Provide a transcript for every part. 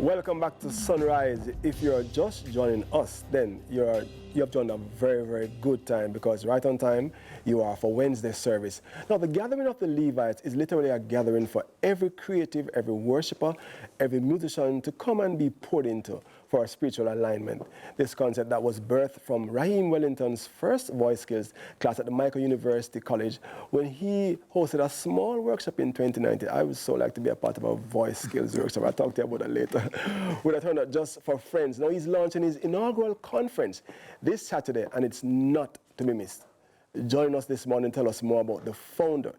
Welcome back to Sunrise. If you're just joining us, then you have joined a very, very good time, because right on time you are for Wednesday service. Now, the gathering of the Levites is literally a gathering for every creative, every worshiper, every musician to come and be poured into for a spiritual alignment. This concept that was birthed from Raheem Wellington's first voice skills class at the Mico University College when he hosted a small workshop in 2019. I would so like to be a part of a voice skills workshop. I'll talk to you about that later. With a turnout just for friends. Now he's launching his inaugural conference this Saturday, and it's not to be missed. Join us this morning, tell us more about the founder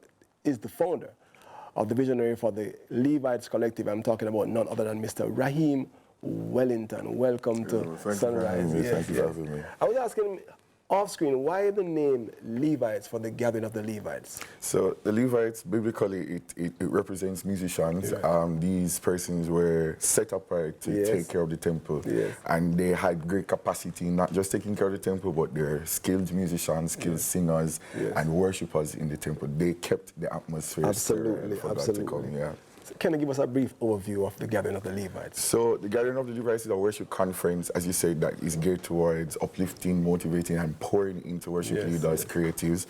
of the visionary for the Levites Collective. I'm talking about none other than Mr. Raheem Wellington. Welcome to Sunrise. Thank you for having me. I was asking off screen, why the name Levites for the gathering of the Levites? So the Levites, biblically, it represents musicians. Right. These persons were set apart to take care of the temple. Yes. And they had great capacity, not just taking care of the temple, but they're skilled musicians, skilled singers, and worshippers in the temple. They kept the atmosphere absolutely. for that to come. Yeah. So can you give us a brief overview of the gathering of the Levites? So the gathering of the Levites is a worship conference, as you said, that is geared towards uplifting, motivating, and pouring into worship leaders, creatives.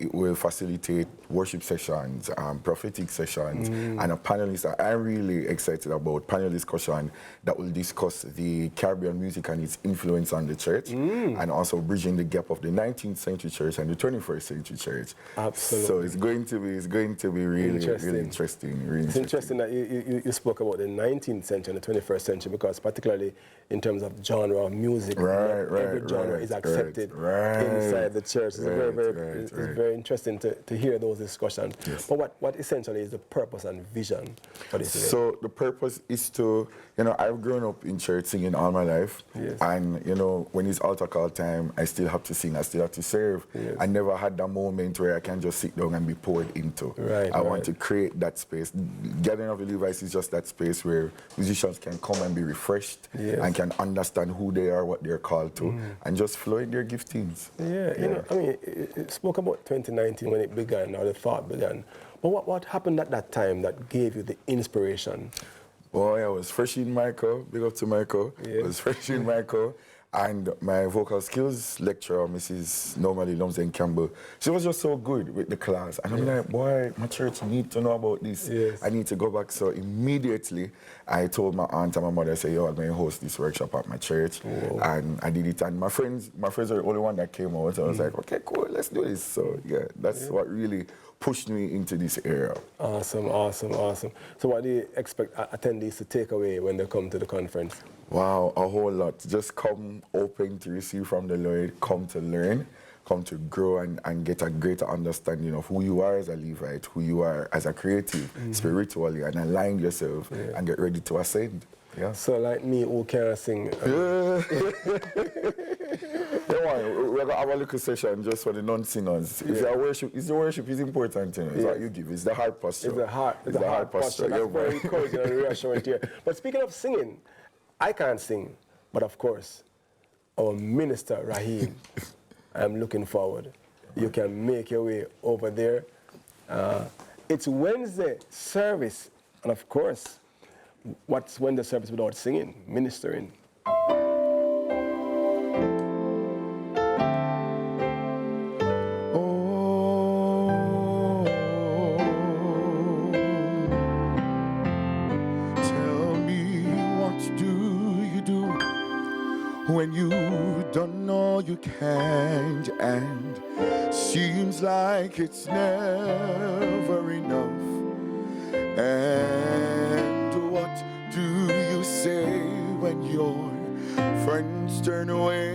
It will facilitate worship sessions, prophetic sessions, and a panelist that I'm really excited about, panel discussion that will discuss the Caribbean music and its influence on the church, and also bridging the gap of the 19th century church and the 21st century church. Absolutely. So it's going to be really interesting. It's interesting that you spoke about the 19th century and the 21st century, because particularly in terms of genre of music, every genre is accepted inside the church. It's very interesting to hear those discussions. Yes. But what essentially is the purpose and vision for this event? So the purpose is to, I've grown up in church singing all my life. Yes. And, when it's altar call time, I still have to sing, I still have to serve. Yes. I never had that moment where I can just sit down and be poured into. I want to create that space. Gathering of the Levites is just that space where musicians can come and be refreshed and can understand who they are, what they're called to, and just flow in their giftings. It spoke about 2019 when it began, or the thought began. But what happened at that time that gave you the inspiration? Boy, I was fresh in Mico. Big up to Mico. I was fresh in Mico. And my vocal skills lecturer, Mrs. Normally Lumsden Campbell, she was just so good with the class. And I'm like, boy, my church need to know about this. Yes. I need to go back. So immediately, I told my aunt and my mother, I said, yo, I'm going to host this workshop at my church. Whoa. And I did it. And my friends were the only one that came out. So I was like, okay, cool, let's do this. So yeah, that's what really pushed me into this area. Awesome. So what do you expect attendees to take away when they come to the conference? Wow, a whole lot. Just come open to receive from the Lord, come to learn, come to grow and get a greater understanding of who you are as a Levite, who you are as a creative, spiritually, and align yourself and get ready to ascend. Yeah. So like me, who can sing? We're going to have a little session just for the non-singers. If the worship is important, it's what you give. It's the heart posture. It's the heart posture. That's very encouraging and reassuring to hear. But speaking of singing, I can't sing, but of course, our minister, Raheem, I'm looking forward. You can make your way over there. It's Wednesday service, and of course, what's Wednesday service without singing, ministering? When you've done all you can and seems like it's never enough. And what do you say when your friends turn away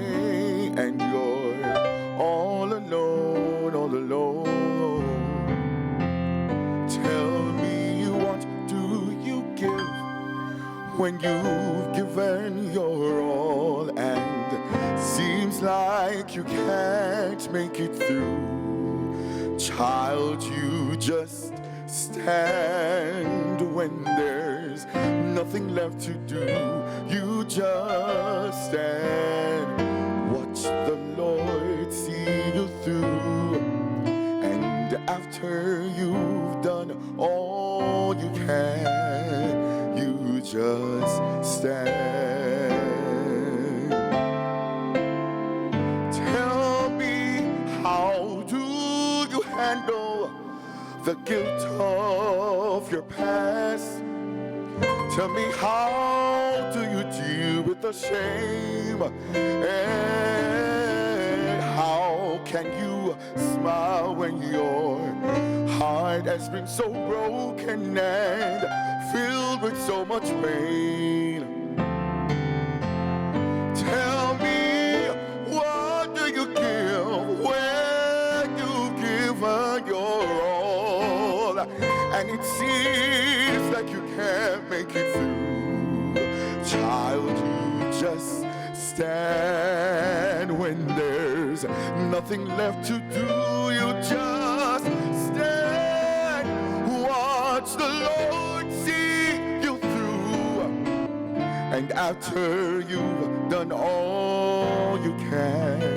and you're all alone, all alone? Tell me, what do you give when you've given your all and seems like you can't make it through? Child, you just stand when there's nothing left to do. You just stand, watch the Lord see you through. And after you've done all you can, you just stand. Tell me, how do you handle the guilt of your past? Tell me, how do you deal with the shame? And how can you smile when your heart has been so broken and filled with so much pain? Tell me, what do you give when you've given your all and it seems like you can't make it through? Child, you just stand when there's nothing left to do. You just stand, watch the Lord see you through, and after you've done all you can,